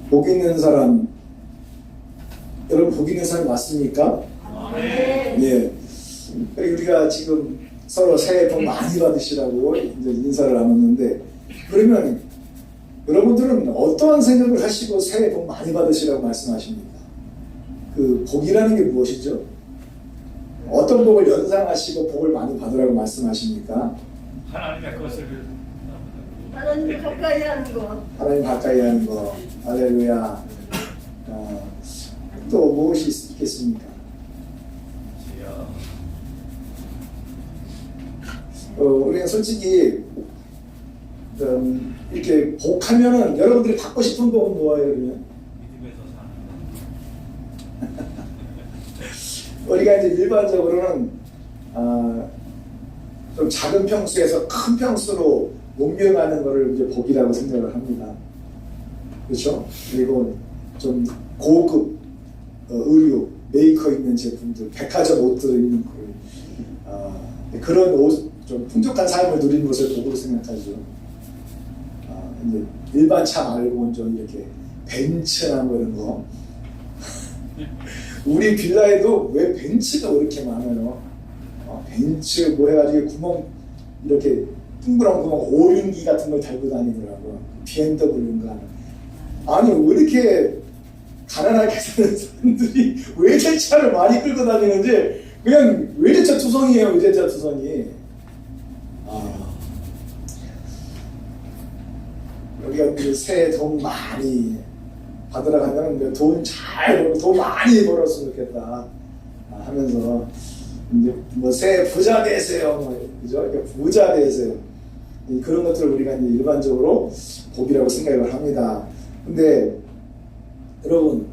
복 있는 사람, 여러분 복 있는 사람 맞습니까? 예. 우리가 지금 서로 새해 복 많이 받으시라고 이제 인사를 나눴는데, 그러면 여러분들은 어떠한 생각을 하시고 새해 복 많이 받으시라고 말씀하십니까? 그 복이라는 게 무엇이죠? 어떤 복을 연상하시고 복을 많이 받으라고 말씀하십니까? 하나님의 것을 하나님 가까이 하는 거. 하나님 가까이 하는 거. 할렐루야. 또 무엇이 있겠습니까? 우리가 솔직히 이렇게 복하면은 여러분들이 받고 싶은 복은 뭐예요? 그러면 믿음에서 사는 우리가 이제 일반적으로는 좀 작은 평수에서 큰 평수로 옮겨가는 것을 이제 복이라고 생각을 합니다. 그렇죠? 그리고 좀 고급 의류, 메이커 있는 제품들, 백화점 옷들 입는 그런 옷, 좀 풍족한 삶을 누리는 것을 복으로 생각하죠. 이제 일반 차 말고는 좀 이렇게 벤츠나 뭐 이런 거. 우리 빌라에도 왜 벤츠가 왜 이렇게 많아요? 벤츠 뭐 해가지고 구멍 이렇게 둥그런 구멍 오륜기 같은 걸 달고 다니더라고요. BMW인가. 아니 왜 이렇게 가난하게 사는 사람들이 외제차를 많이 끌고 다니는지 그냥 외제차 투성이에요. 외제차 투성이. 우리가 이제 새해 돈 많이 받으러 가면 돈 잘 벌고 돈 많이 벌었으면 좋겠다 하면서 이제 뭐 새해 부자 되세요, 뭐 그죠? 이렇게 부자 되세요. 그런 것들을 우리가 이제 일반적으로 복이라고 생각을 합니다. 근데 여러분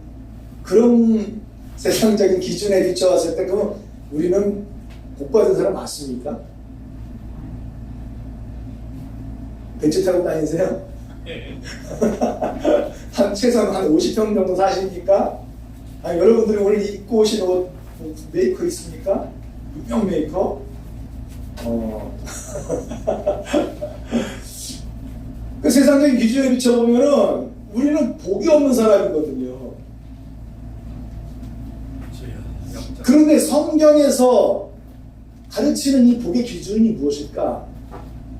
그런 세상적인 기준에 비춰봤을 때 그럼 우리는 복 받은 사람 맞습니까? 벤츠 타고 다니세요? 한 최소한 한 50평 정도 사십니까? 아니, 여러분들이 오늘 입고 오신 옷 메이커 있습니까? 유명 메이커? 그 세상적인 기준에 비춰보면은 우리는 복이 없는 사람이거든요. 그런데 성경에서 가르치는 이 복의 기준이 무엇일까?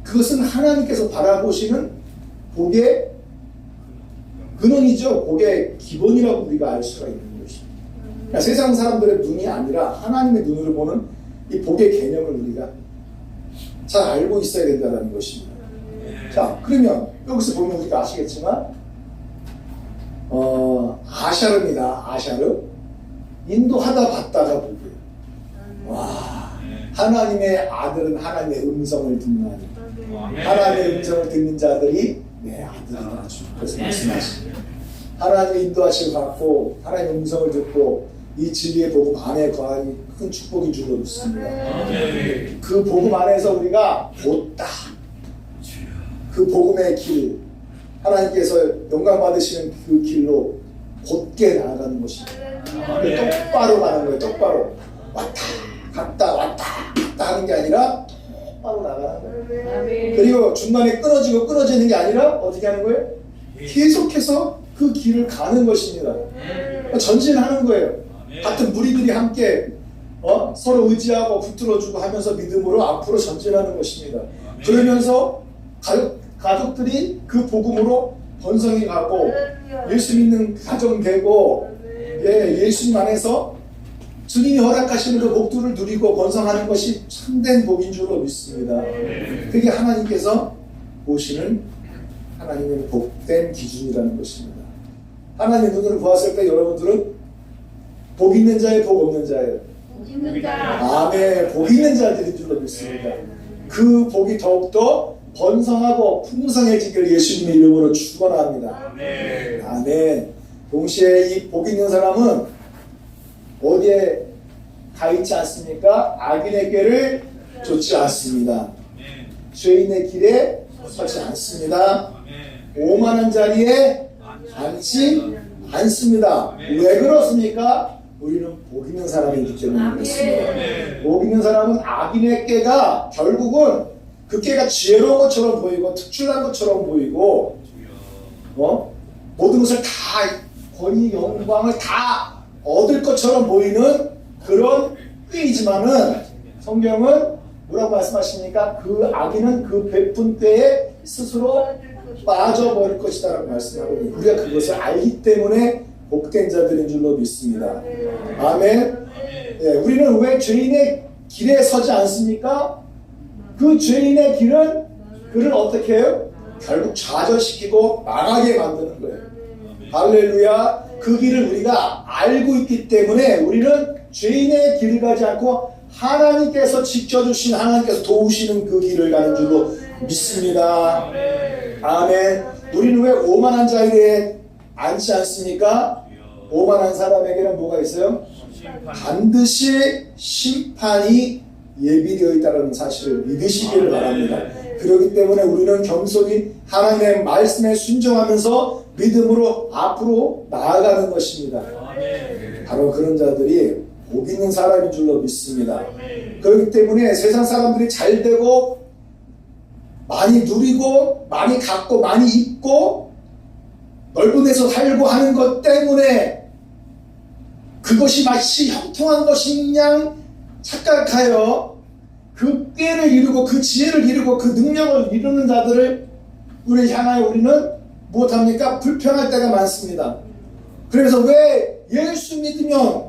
그것은 하나님께서 바라보시는 복의 근원이죠. 복의 기본이라고 우리가 알 수가 있는 것입니다. 그러니까 세상 사람들의 눈이 아니라 하나님의 눈으로 보는 이 복의 개념을 우리가 잘 알고 있어야 된다는 것입니다. 자, 그러면 여기서 보면 우리가 아시겠지만 아샤르입니다. 아샤르. 인도하다 받다가 복이에요. 와, 하나님의 아들은 하나님의 음성을 듣는 하나님의 음성을 듣는 자들이 내 아들이다. 그래서 말씀하십니다. 하나님의 인도하심을 받고 하나님의 음성을 듣고 이 진리의 복음 안에 거하니 큰 축복이 줄로 믿습니다. 그 복음 안에서 우리가 곧다 그 복음의 길, 하나님께서 영광 받으시는 그 길로 곧게 나아가는 것입니다. 똑바로 가는 거예요. 똑바로 왔다 갔다 왔다 갔다 하는 게 아니라 똑바로 나가는 거예요. 그리고 중간에 끊어지는 게 아니라 어떻게 하는 거예요? 계속해서 그 길을 가는 것입니다. 전진하는 거예요. 같은 무리들이 함께 서로 의지하고 붙들어주고 하면서 믿음으로 앞으로 전진하는 것입니다. 그러면서 가족들이 그 복음으로 번성해 가고 예수 믿는 가정 되고 예수님 안에서 주님이 허락하시는 그 복들을 누리고 번성하는 것이 참된 복인 줄로 믿습니다. 그게 하나님께서 보시는 하나님의 복된 기준이라는 것입니다. 하나님의 눈으로 보았을 때 여러분들은 복 있는 자예요, 복 없는 자예요? 복 있는 자. 아멘. 복 있는 자들인 줄로 믿습니다. 그 복이 더욱더 번성하고 풍성해지기를 예수님의 이름으로 축원합니다. 아멘. 동시에 이 복 있는 사람은 어디에 가 있지 않습니까? 악인의 꾀를 쫓지 않습니다. 죄인의 길에 서지 않습니다. 오만한 자리에 앉지 않습니다. 왜 그렇습니까? 우리는 복 있는 사람이기 때문에 그렇습니다. 복 있는 사람은 악인의 꾀가 결국은 그 꾀가 지혜로운 것처럼 보이고 특출난 것처럼 보이고 모든 것을 다 권위 영광을 다 얻을 것처럼 보이는 그런 꾀이지만은 성경은 뭐라고 말씀하십니까? 그 악인은 그 베푼 꾀에 스스로 빠져버릴 것이다라고 말씀하거든요. 우리가 그것을 알기 때문에 복된 자들인 줄로 믿습니다. 아멘. 예, 우리는 왜 죄인의 길에 서지 않습니까? 그 죄인의 길은 그를 어떻게 해요? 결국 좌절시키고 망하게 만드는 거예요. 할렐루야. 그 길을 우리가 알고 있기 때문에 우리는 죄인의 길을 가지 않고 하나님께서 지켜주신, 하나님께서 도우시는 그 길을 가는 줄로 믿습니다. 아멘. 우리는 왜 오만한 자리에 앉지 않습니까? 오만한 사람에게는 뭐가 있어요? 반드시 심판이 예비되어 있다는 사실을 믿으시기를 바랍니다. 그렇기 때문에 우리는 겸손히 하나님의 말씀에 순종하면서 믿음으로 앞으로 나아가는 것입니다. 바로 그런 자들이 복 있는 사람인 줄로 믿습니다. 그렇기 때문에 세상 사람들이 잘 되고 많이 누리고 많이 갖고 많이 입고 넓은 데서 살고 하는 것 때문에 그것이 마치 형통한 것인 양 착각하여 그 꾀를 이루고 그 지혜를 이루고 그 능력을 이루는 자들을 우리 향하여 우리는 무엇합니까? 불평할 때가 많습니다. 그래서 왜 예수 믿으면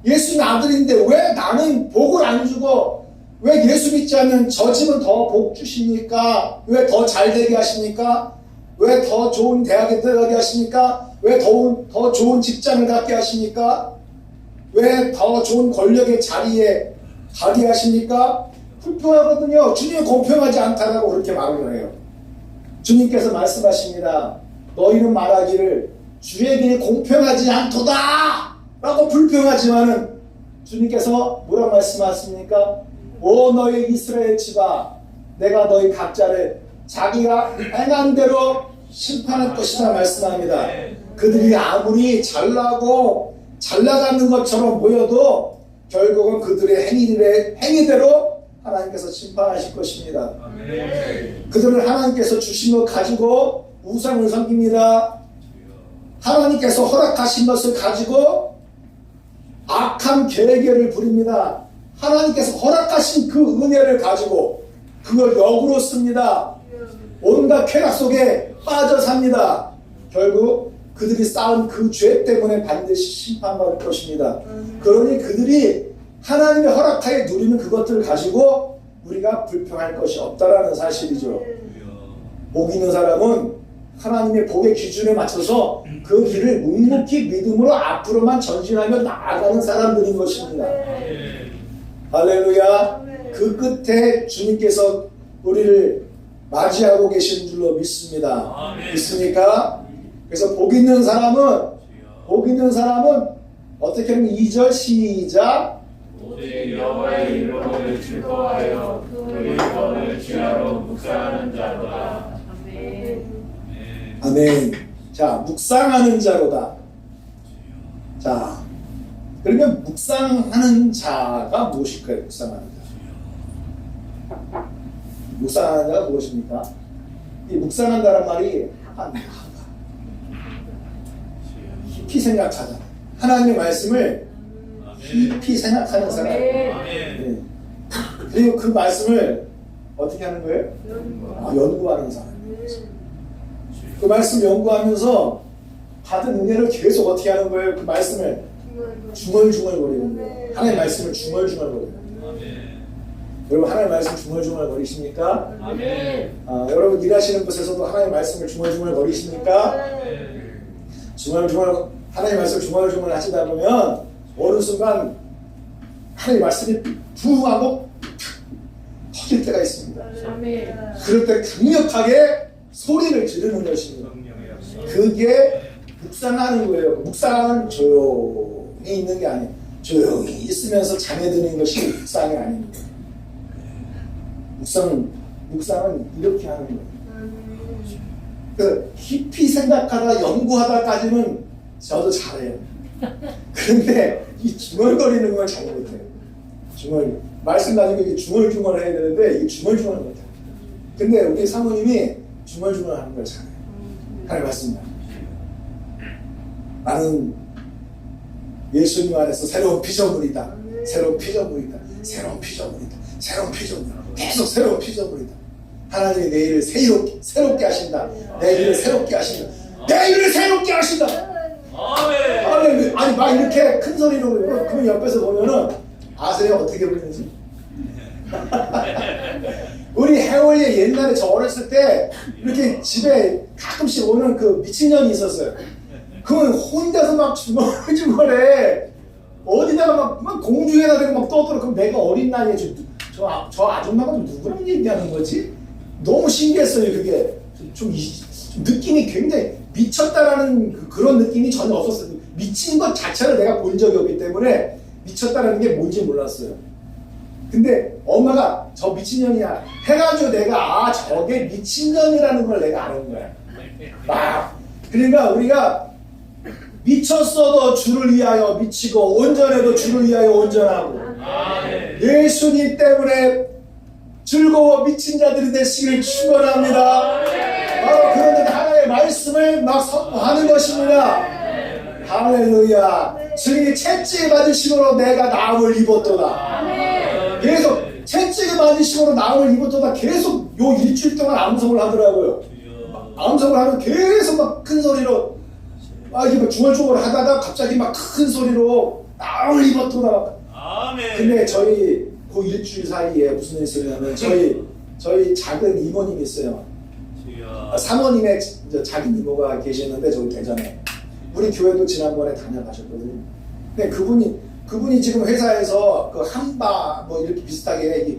예수는 아들인데 왜 나는 복을 안 주고 왜 예수 믿지 않는 저 집은 더 복 주십니까? 왜 더 잘 되게 하십니까? 왜 더 좋은 대학에 들어가게 하십니까? 왜 더 좋은 직장을 갖게 하십니까? 왜 더 좋은 권력의 자리에 가게 하십니까? 불평하거든요. 주님은 공평하지 않다라고 그렇게 말을 해요. 주님께서 말씀하십니다. 너희는 말하기를 주의 길이 공평하지 않도다 라고 불평하지만은 주님께서 뭐라고 말씀하십니까? 오 너희 이스라엘 집아 내가 너희 각자를 자기가 행한 대로 심판할 것이다 말씀합니다. 그들이 아무리 잘나고 잘나가는 것처럼 보여도 결국은 그들의 행위대로 하나님께서 심판하실 것입니다. 그들은 하나님께서 주신 것 가지고 우상을 섬깁니다. 하나님께서 허락하신 것을 가지고 악한 계계를 부립니다. 하나님께서 허락하신 그 은혜를 가지고 그걸 역으로 씁니다. 온갖 쾌락 속에 빠져 삽니다. 결국 그들이 쌓은 그 죄 때문에 반드시 심판받을 것입니다. 그러니 그들이 하나님의 허락하에 누리는 그것들을 가지고 우리가 불평할 것이 없다라는 사실이죠. 복 있는 사람은 하나님의 복의 기준에 맞춰서 그 길을 묵묵히 믿음으로 앞으로만 전진하며 나아가는 사람들인 것입니다. 할렐루야. 그 끝에 주님께서 우리를 맞이하고 계신 줄로 믿습니다. 믿습니까? 그래서 복 있는 사람은 어떻게 하면 2절 시작 오직 여호와의 이름을 즐거워하여 그의 법을 지하로 묵상하는 자로다. 아멘. 자, 묵상하는 자로다. 자, 그러면 묵상하는 자가 무엇일까요? 묵상하는 자. 묵상하는 자가 무엇입니까? 이 묵상한다는 말이 하가입니다. 깊이 생각하다. 하나님의 말씀을 깊이 생각하는 사람. 네. 그리고 그 말씀을 어떻게 하는 거예요? 연구하는 사람. 그 말씀 연구하면서 받은 은혜를 계속 어떻게 하는 거예요? 그 말씀을 중얼중얼거리는 거예요. 하나님의 말씀을 중얼중얼거리는 거예요. 여러분 하나님의 말씀 중얼중얼거리십니까? 여러분 일하시는 곳에서도 하나님의 말씀을 중얼중얼거리십니까? 하나님의 말씀을 중얼중얼 하시다 보면 어느 순간 하나님의 말씀이 부하고 터질 때가 있습니다. 그럴 때 강력하게 소리를 지르는 것입니다. 그게 묵상하는 거예요. 묵상은 조용히 있는 게 아니에요. 조용히 있으면서 잠에 드는 것이 묵상이 아닙니다. 묵상은 이렇게 하는 거예요. 그 깊이 생각하다 연구하다까지는 저도 잘해요. 그런데 이 중얼거리는 건 잘 못해요. 말씀 가지고 이게 중얼중얼 해야 되는데 이 중얼중얼 못해요. 근데 우리 사모님이 중얼중얼 하는 걸 잘해요. 하나님 말씀입니다. 나는 예수님 안에서 새로운 피조물이다. 새로운 피조물이다. 새로운 피조물이다. 새로운 피조물. 계속 새로운 피조물이다. 하나님이 내 일을 새롭게 하신다. 내 일을 새롭게 하신다. 내 일을 새롭게 하신다. 아멘. 아니 막 이렇게 큰 소리로 그러면 옆에서 보면은 아세요 어떻게 부르는지? 우리 해월이 옛날에 저 어렸을 때 이렇게 집에 가끔씩 오는 그 미친년이 있었어요. 그건 혼자서 막 중얼중얼해. 어디다가 막 공중에다 대고 막 떠들어. 그럼 내가 어린 나이에 저 아줌마가 좀 누구랑 얘기하는 거지? 너무 신기했어요. 그게 좀 느낌이 굉장히 미쳤다라는 그런 느낌이 전혀 없었어요. 미친 것 자체를 내가 본 적이 없기 때문에 미쳤다라는 게 뭔지 몰랐어요. 근데 엄마가 저 미친년이야 해가지고 내가 저게 미친년이라는 걸 내가 아는 거야. 막 그러니까 우리가 미쳤어도 주를 위하여 미치고 온전해도 주를 위하여 온전하고 예수님 때문에 즐거워 미친 자들이 되시길 축원합니다. 바로 그런 데 하나님의 말씀을 막 선포하는 것입니다. 할렐루야. 주님이 채찍에 맞은 심으로 내가 나음을 입었도다. 계속 채찍에 맞은 심으로 나음을 입었도다. 계속 요 일주일 동안 암송을 하더라고요. 암송을 하면 계속 막 큰 소리로 막 이렇게 중얼중얼 하다가 갑자기 막 큰 소리로 나음을 입었도다. 근데 저희 그 일주일 사이에 무슨 일이 있었냐면 저희 작은 이모님이 있어요. 사모님의 작은 이모가 계시는데 저기 대전에 우리 교회도 지난번에 다녀가셨거든요. 근데 그분이 지금 회사에서 그 한바 뭐 이렇게 비슷하게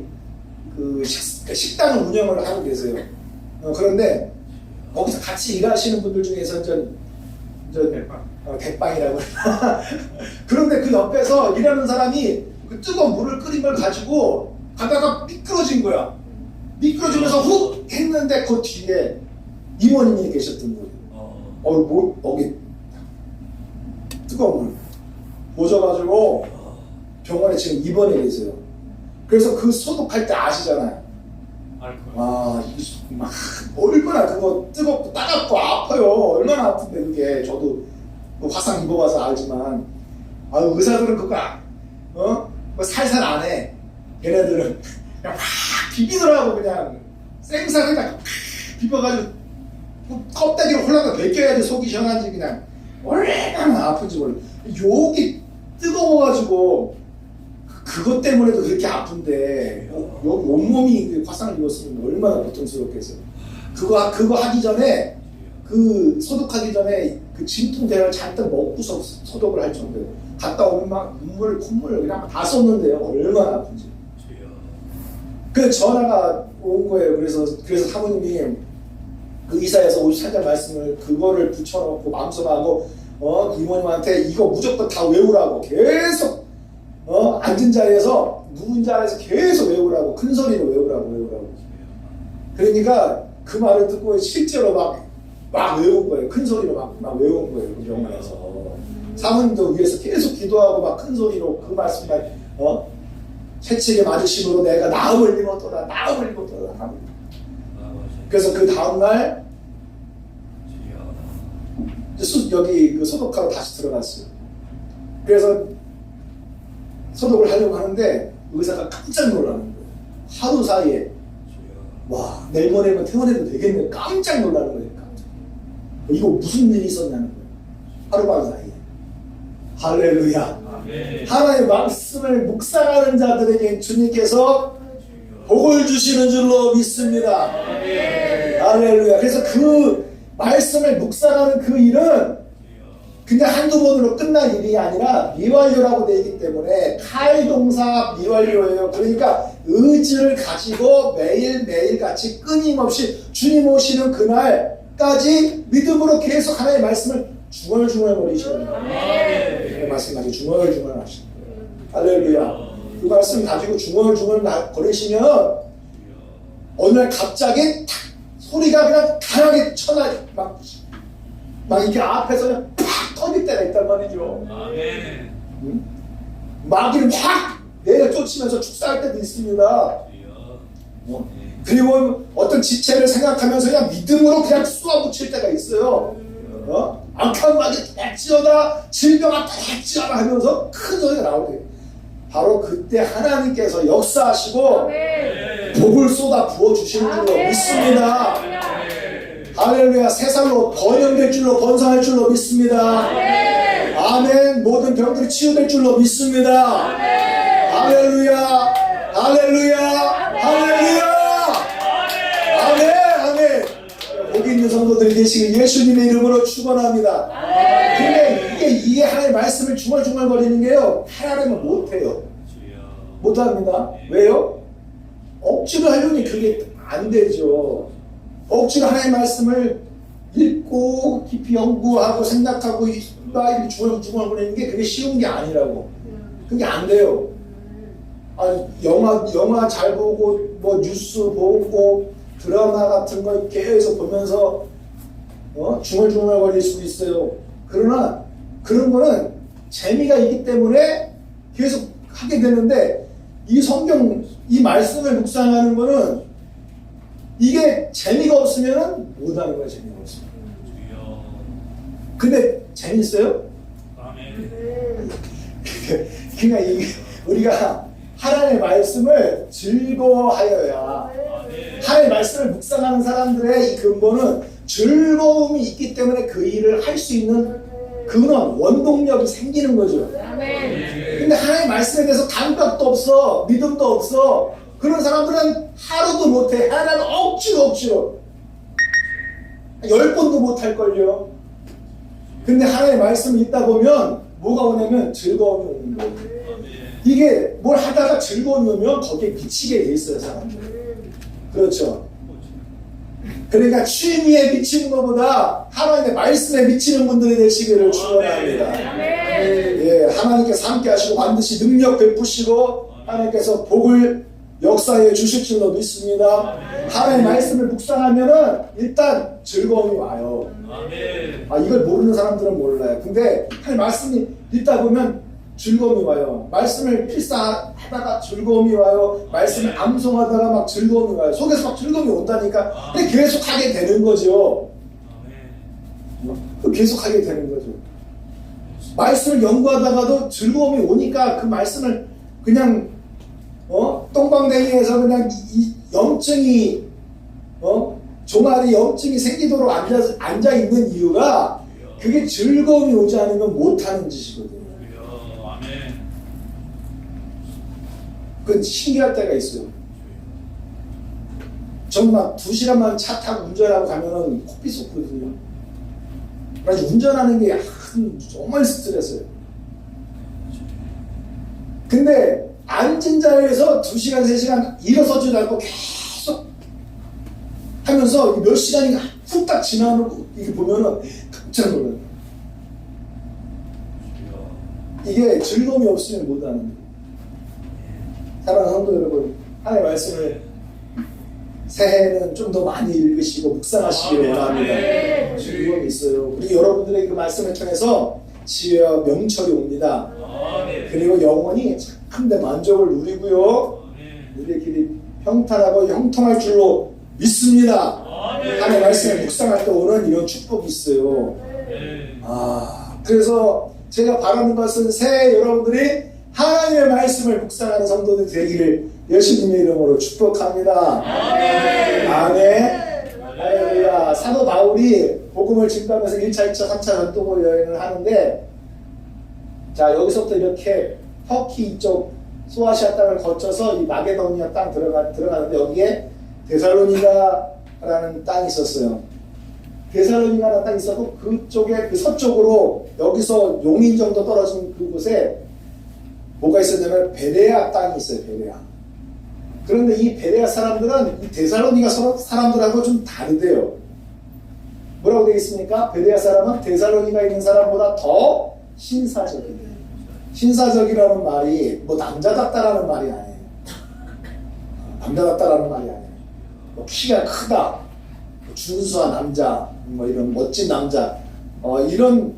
그 식당을 운영을 하고 계세요. 그런데 거기서 같이 일하시는 분들 중에서 대빵이라고 그런데 그 옆에서 일하는 사람이 그 뜨거운 물을 끓인 걸 가지고 가다가 미끄러진 거야. 미끄러지면서 훅 했는데 그 뒤에 이모님이 계셨던 거예요. 거기 뜨거운 물 보셔가지고 병원에 지금 입원해 계세요. 그래서 그 소독할 때 아시잖아요. 와, 막 얼마나 그거 뜨겁고 따갑고 아파요. 얼마나 아픈데 그게. 저도 그 화상 입어봐서 알지만 의사들은 그거 살살 안 해. 얘네들은 그냥 확 비비더라고. 그냥 생사를 그냥 비벼가지고 껍데기를 홀라가 벗겨야지 속이 시원하지. 그냥 얼마나 아픈지 몰라. 여기 뜨거워가지고 그것 때문에도 그렇게 아픈데 여기 온몸이 화상을 입었으면 얼마나 고통스럽겠어요. 그거 하기 전에 그 소독하기 전에 그 진통제를 잔뜩 먹고서 소독을 할 정도예요. 갔다 오면 막 눈물 콧물 그냥 다 쏟는데요. 얼마나 아픈지. 그 전화가 온 거예요. 그래서 사모님이 그 의사에서 53절 말씀을 그거를 붙여놓고 맘송하고 이모님한테 이거 무조건 다 외우라고 계속 앉은 자리에서 누운 자리에서 계속 외우라고 큰 소리로 외우라고 그러니까 그 말을 듣고 실제로 막 외운 거예요. 큰 소리로 막 외운 거예요. 그 병원에서 사모님도 위에서 계속 기도하고 막 큰 소리로 그 말씀만 채찍에 맞으심으로 내가 나음을 입었도다. 그래서 그 다음날 여기 그 소독하러 다시 들어갔어요. 그래서 소독을 하려고 하는데 의사가 깜짝 놀라는 거예요. 하루 사이에 와 내일 모레면 퇴원해도 되겠네. 깜짝 놀라는 거예요. 이거 무슨 일이 있었냐는 거예요. 하루만 사이에. 할렐루야. 하나님의 말씀을 묵상하는 자들에게 주님께서 복을 주시는 줄로 믿습니다. 할렐루야. 그래서 그 말씀을 묵상하는 그 일은 그냥 한두 번으로 끝날 일이 아니라 미완료라고 되어 있기 때문에 칼동사 미완료예요. 그러니까 의지를 가지고 매일매일 같이 끊임없이 주님 오시는 그날까지 믿음으로 계속 하나님의 말씀을 중얼중얼 거리시는 거예요. 그 말씀 가지고 중얼중얼 하시는 거예요. 할렐루야. 그 말씀 가지고 중얼중얼 거리시면 어느 날 갑자기 탁 소리가 그냥 강하게 막 이렇게 앞에서 그냥 팍 터질 때가 있단 말이죠. 응? 마귀를 확 내려 쫓으면서 축사할 때도 있습니다. 그리고 어떤 지체를 생각하면서 그냥 믿음으로 그냥 쏘아붙일 때가 있어요. 악한 마귀 할지어다 질병아 할지어다 하면서 큰 소리가 나오게 바로 그때 하나님께서 역사하시고 복을 쏟아 부어주시는 줄로 믿습니다. 할렐루야. 새살로 번영될 줄로 번성할 줄로 믿습니다. 아멘. 모든 병들이 치유될 줄로 믿습니다. 할렐루야. 할렐루야. 할렐루야. 아멘. 아멘. 복이 있는 성도들이 되시길 예수님의 이름으로 축원합니다. 근데 이게 하나님의 말씀을 중얼중얼거리는 게요, 하나님은 못해요. 못합니다. 왜요? 억지로 하려니 그게 안 되죠. 억지로 하나님의 말씀을 읽고 깊이 연구하고 생각하고 이렇게 중얼중얼거리는 게 그게 쉬운 게 아니라고. 그게 안 돼요. 영화 잘 보고 뭐 뉴스 보고 드라마 같은 거 계속 보면서 중얼중얼거릴 수도 있어요. 그러나 그런 거는 재미가 있기 때문에 계속 하게 되는데, 이 성경 이 말씀을 묵상하는 거는 이게 재미가 없으면 못하는 거예요. 재미가 없으면. 근데 재밌어요? 그러니까 우리가 하나님의 말씀을 즐거워하여야, 하나님의 말씀을 묵상하는 사람들의 이 근본은 즐거움이 있기 때문에 그 일을 할 수 있는 근원, 원동력이 생기는 거죠. 근데 하나님의 말씀에 대해서 감각도 없어, 믿음도 없어, 그런 사람들은 하루도 못해. 하나는 억지로 10번도 못할걸요. 근데 하나님의 말씀을 읽다 보면 뭐가 오냐면 즐거움이 오는 거예요. 이게 뭘 하다가 즐거움이 오면 거기에 미치게 돼 있어요, 사람들. 그렇죠. 그러니까 취미에 미치는 것보다 하나님의 말씀에 미치는 분들이 되시기를 축원합니다. 예, 하나님께서 함께 하시고 반드시 능력 베푸시고 하나님께서 복을 역사해 주실 줄로 믿습니다. 하나님의 말씀을 묵상하면은 일단 즐거움이 와요. 이걸 모르는 사람들은 몰라요. 근데 하나님의 말씀이 읽다 보면 즐거움이 와요. 말씀을 필사하다가 즐거움이 와요. 말씀을 암송하다가 막 즐거움이 와요. 속에서 막 즐거움이 온다니까. 근데 계속 하게 되는 거죠. 계속 하게 되는 거죠. 말씀을 연구하다가도 즐거움이 오니까 그 말씀을 그냥 똥방댕이에서 그냥 이 염증이 종아리 염증이 생기도록 앉아 있는 이유가 그게 즐거움이 오지 않으면 못하는 짓이거든요. 그건 신기할 때가 있어요. 정말 2시간만 차 타고 운전하고 가면은 코피 쏟거든요. 그래서 운전하는 게 정말 스트레스예요. 근데 앉은 자리에서 2시간, 3시간 일어서지도 않고 계속 하면서 몇 시간이 훅딱 지나고 이렇게 보면은 깜짝 놀라요. 이게 즐거움이 없으면 못하는 거예요. 사랑하는 성도 여러분, 하나님의 말씀을 새해에는 좀 더 많이 읽으시고 묵상하시기를 원합니다. 즐거움이 있어요. 우리 여러분들의 그 말씀을 통해서 지혜와 명철이 옵니다. 그리고 영혼이 참된 만족을 누리고요. 우리의 길이 평탄하고 형통할 줄로 믿습니다. 하나님의 말씀을 묵상할 때 오는 이런 축복이 있어요. 그래서 제가 바라는 것은 새해 여러분들이 하나님의 말씀을 묵상하는 성도들이 되기를 예수님의 이름으로 축복합니다. 아멘. 할렐루야. 사도 바울이 복음을 증거하면서 1차, 2차, 3차 전도고 여행을 하는데, 자, 여기서부터 이렇게 터키 이쪽 소아시아 땅을 거쳐서 이 마게도니아 땅 들어가는데 여기에 데살로니가라는 땅이 있었어요. 데살로니가라는 땅이 있었고 그쪽에 그 서쪽으로 여기서 용인 정도 떨어진 그곳에 뭐가 있었냐면 베레아 땅이 있어요. 베레아. 그런데 이 베레아 사람들은 이 데살로니가 사람들하고 좀 다르대요. 뭐라고 되어 있습니까? 베레아 사람은 데살로니가 있는 사람보다 더 신사적이에요. 신사적이라는 말이 뭐 남자답다라는 말이 아니에요. 남자답다라는 말이 아니에요. 뭐 키가 크다, 뭐 준수한 남자, 뭐 이런 멋진 남자, 이런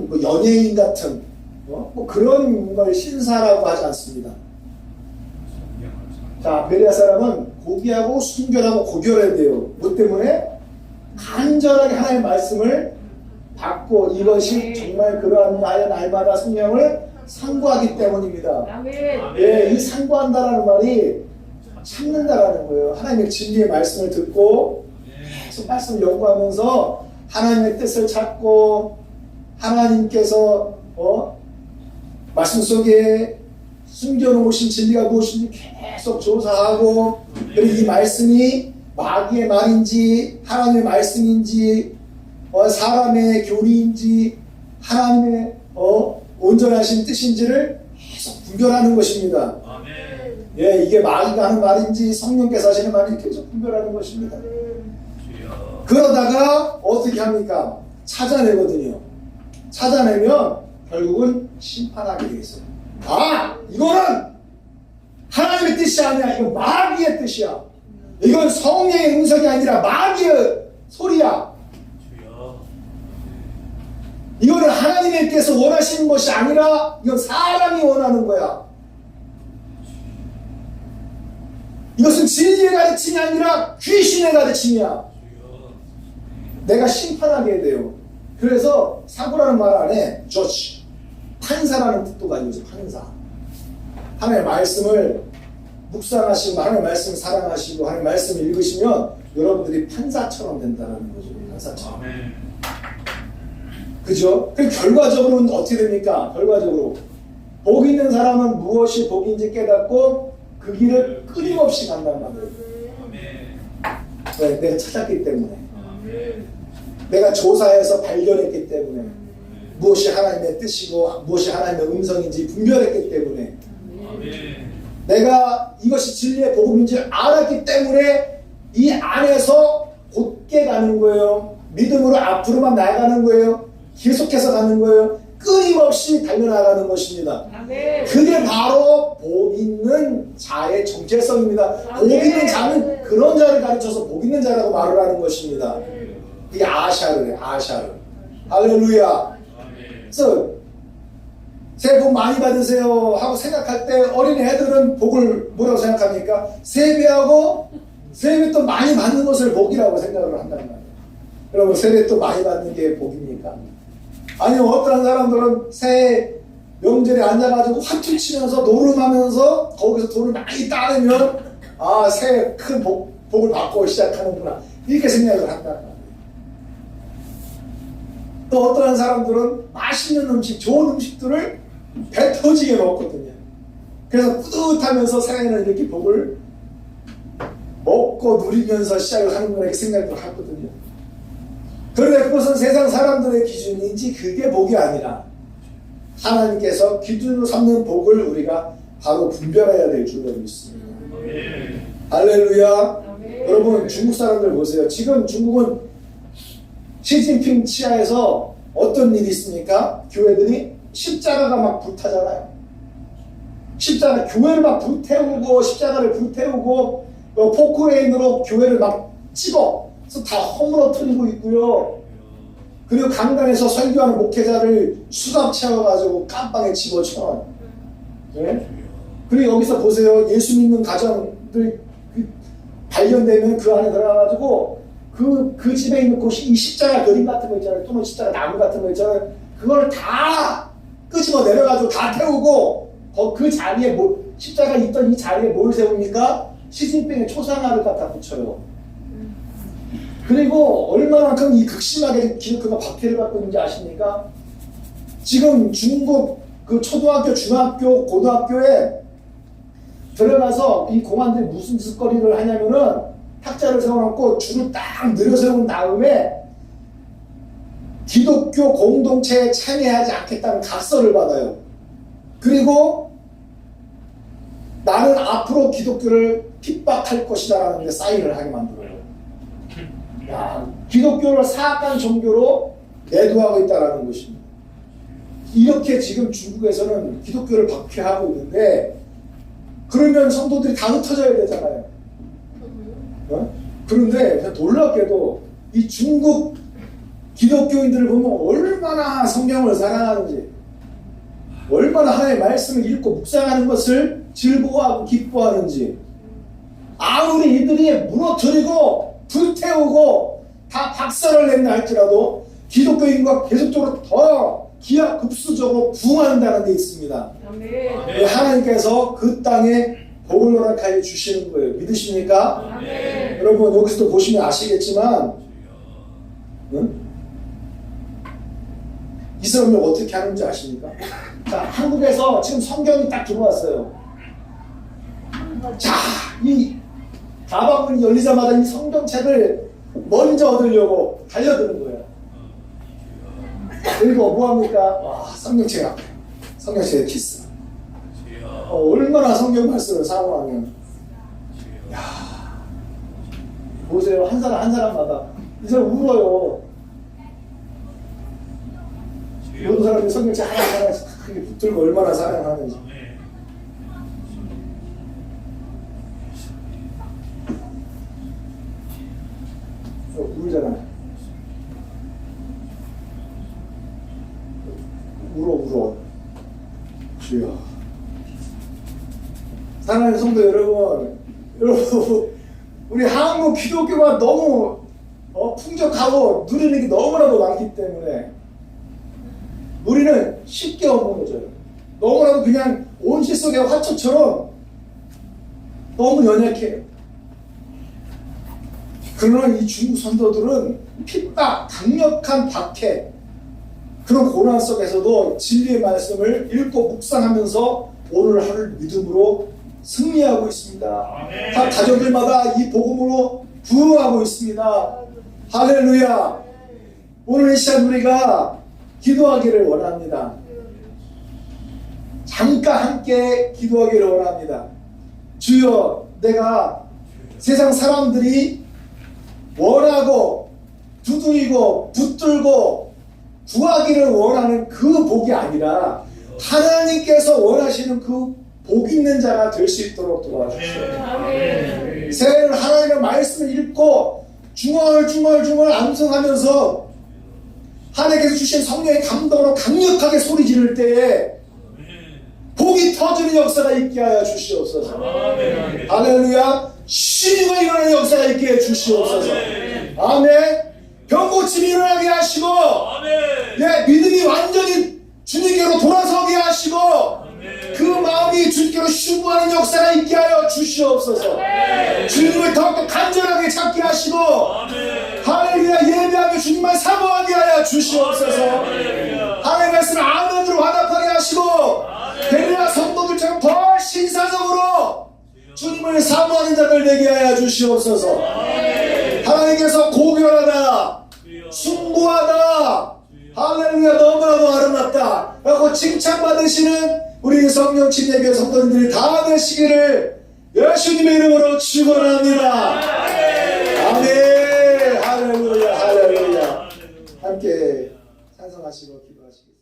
뭐 연예인 같은 뭐 그런 걸 신사라고 하지 않습니다. 자, 베레아 사람은 고귀하고 순결하고 고결해야 돼요. 뭐 때문에? 간절하게 하나님의 말씀을 받고 이것이 정말 그러한 날마다 성령을 상고하기 때문입니다. 아멘. 예, 이 상고한다라는 말이 찾는다라는 거예요. 하나님의 진리의 말씀을 듣고 계속 말씀을 연구하면서 하나님의 뜻을 찾고 하나님께서 말씀 속에 숨겨놓으신 진리가 무엇인지 계속 조사하고 그리고 이 말씀이 마귀의 말인지 하나님의 말씀인지 사람의 교리인지 하나님의 온전하신 뜻인지를 계속 분별하는 것입니다. 아멘. 예, 이게 마귀가 하는 말인지 성령께서 하시는 말인지 계속 분별하는 것입니다. 주여. 그러다가 어떻게 합니까? 찾아내거든요. 찾아내면 결국은 심판하게 되겠어요. 아, 이거는 하나님의 뜻이 아니야. 이건 마귀의 뜻이야. 이건 성령의 음성이 아니라 마귀의 소리야. 주여. 이거는 하나님께서 원하시는 것이 아니라 이건 사람이 원하는 거야. 이것은 진리의 가르침이 아니라 귀신의 가르침이야. 주여. 내가 심판하게 돼요. 그래서 사고라는 말 안에 저치, 판사라는 뜻도 가지고 있어요. 판사. 하나님의 말씀을 묵상하시고 하나님의 말씀을 사랑하시고 하나님의 말씀을 읽으시면 여러분들이 판사처럼 된다는 거죠. 판사처럼. 아멘. 그죠? 그 결과적으로는 어떻게 됩니까? 결과적으로 복 있는 사람은 무엇이 복인지 깨닫고 그 길을 끊임없이 간단 말이에요. 아멘. 네, 내가 찾았기 때문에, 아멘. 내가 조사해서 발견했기 때문에, 무엇이 하나님의 뜻이고 무엇이 하나님의 음성인지 분별했기 때문에, 아멘. 내가 이것이 진리의 복음인지 알았기 때문에 이 안에서 곧게 가는 거예요. 믿음으로 앞으로만 나아가는 거예요. 계속해서 가는 거예요. 끊임없이 달려나가는 것입니다. 아멘. 그게 바로 복 있는 자의 정체성입니다. 복 있는 자는 그런 자를 가르쳐서 복 있는 자라고 말을 하는 것입니다. 이게 아샤르래, 아샤르. 할렐루야. 아멘. 그래서 새해 복 많이 받으세요 하고 생각할 때 어린이 애들은 복을 뭐라고 생각합니까? 세배하고 세배 또 많이 받는 것을 복이라고 생각을 한단 말이에요. 여러분, 세배 또 많이 받는 게 복입니까? 아니면 어떤 사람들은 새해 명절에 앉아가지고 화투 치면서 노름하면서 거기서 돈을 많이 따내면 아, 새해 큰 복을 받고 시작하는구나, 이렇게 생각을 한단 말이에요. 또 어떤 사람들은 맛있는 음식, 좋은 음식들을 배 터지게 먹거든요. 그래서 뿌듯하면서 새해는 이렇게 복을 먹고 누리면서 시작을 하는구나, 이렇게 생각을 하거든요. 그런데 그것은 세상 사람들의 기준인지 그게 복이 아니라 하나님께서 기준으로 삼는 복을 우리가 바로 분별해야 될 줄로 믿습니다. 아멘. 할렐루야. 아멘. 여러분, 중국 사람들 보세요. 지금 중국은 시진핑 치하에서 어떤 일이 있습니까? 교회들이 십자가가 막 불타잖아요. 십자가, 교회를 막 불태우고 십자가를 불태우고 포크레인으로 교회를 막 찍어 그래서 다 허물어뜨리고 있고요. 그리고 강단에서 설교하는 목회자를 수갑 채워가지고 깜빵에 집어쳐요. 네? 그리고 여기서 보세요. 예수 믿는 가정들 발견되면 그 안에 들어가가지고 그 집에 있는 이 십자가 그림 같은 거 있잖아요. 또는 십자가 나무 같은 거 있잖아요. 그걸 다 끄집어 내려가지고 다 태우고 그 자리에 십자가 있던 이 자리에 뭘 세웁니까? 시진핑의 초상화를 갖다 붙여요. 그리고 얼마만큼 이 극심하게 기독교가 박해를 받고 있는지 아십니까? 지금 중국 그 초등학교, 중학교, 고등학교에 들어가서 이 공안들이 무슨 짓거리를 하냐면은 탁자를 세워놓고 줄을 딱 늘어세운 다음에 기독교 공동체에 참여하지 않겠다는 각서를 받아요. 그리고 나는 앞으로 기독교를 핍박할 것이다라는 데 사인을 하게 만들어요. 야, 기독교를 사악한 종교로 내도하고 있다는 것입니다. 이렇게 지금 중국에서는 기독교를 박해하고 있는데, 그러면 성도들이 다 흩어져야 되잖아요. 그런데 놀랍게도 이 중국 기독교인들을 보면 얼마나 성경을 사랑하는지, 얼마나 하나님의 말씀을 읽고 묵상하는 것을 즐거워하고 기뻐하는지, 아무리 이들이 무너뜨리고 불태우고 다 박살을 낸다 할지라도 기독교인과 계속적으로 더 기하급수적으로 부흥한다는 데 있습니다. 아멘. 하나님께서 그 땅에 복을 허락하여 주시는 거예요. 믿으십니까? 아멘. 여러분 여기서도 보시면 아시겠지만 응? 이스라엘 어떻게 하는지 아십니까? 자, 한국에서 지금 성경이 딱 들어왔어요. 자, 이 다방문이 열리자마자 이 성경책을 먼저 얻으려고 달려드는 거예요. 그리고 뭐합니까? 와, 성경책 앞에 성경책에 키스. 얼마나 성경 말씀을 사모하면, 야, 보세요. 한 사람마다 이 사람 울어요. 모든 사람들이 성경책 하나씩 크게 붙들고 얼마나 사랑하는지. 울잖아요. 울어. 주여. 사랑하는 성도 여러분, 우리 한국 기독교가 너무 풍족하고 누리는 게 너무나도 많기 때문에 우리는 쉽게 얻어먹어져요. 너무나도 그냥 온실 속의 화초처럼 너무 연약해요. 그러나 이 중국 선도들은 핍박, 강력한 박해, 그런 고난 속에서도 진리의 말씀을 읽고 묵상하면서 오늘 하루를 믿음으로 승리하고 있습니다. 각 가정들마다 이 복음으로 부흥하고 있습니다. 할렐루야. 오늘 이 시간 우리가 기도하기를 원합니다. 잠깐 함께 기도하기를 원합니다. 주여, 내가 세상 사람들이 원하고 두드리고 붙들고 구하기를 원하는 그 복이 아니라 하나님께서 원하시는 그 복 있는 자가 될 수 있도록 도와주시옵소서. 새해를 하나님의 말씀을 읽고 중얼중얼 암송하면서 하나님께서 주신 성령의 감동으로 강력하게 소리 지를 때에 복이 터지는 역사가 있게 하여 주시옵소서. 할렐루야. 신임을 일어나는 역사가 있게 해 주시옵소서. 아멘. 병고침이 일어나게 하시고, 예, 믿음이 완전히 주님께로 돌아서게 하시고, 그 마음이 주님께로 신부하는 역사가 있게 하여 주시옵소서. 주님을 더욱더 간절하게 찾게 하시고, 할렐루야, 예배하며 주님만 사모하게 하여 주시옵소서. 하나님의 말씀을 아멘으로 화답하게 하시고, 베레아 성도들처럼 더 신사적으로 주님을 사모하는 자들 되게 하여 주시옵소서. 하나님께서 고결하다, 숭고하다, 할렐루야, 너무나도 아름답다 라고 칭찬받으시는 우리 성령 침례교회 성도님들이 다 되시기를 예수님의 이름으로 축원합니다. 아멘. 할렐루야, 할렐루야. 함께 찬송하시고 기도하시겠습니다.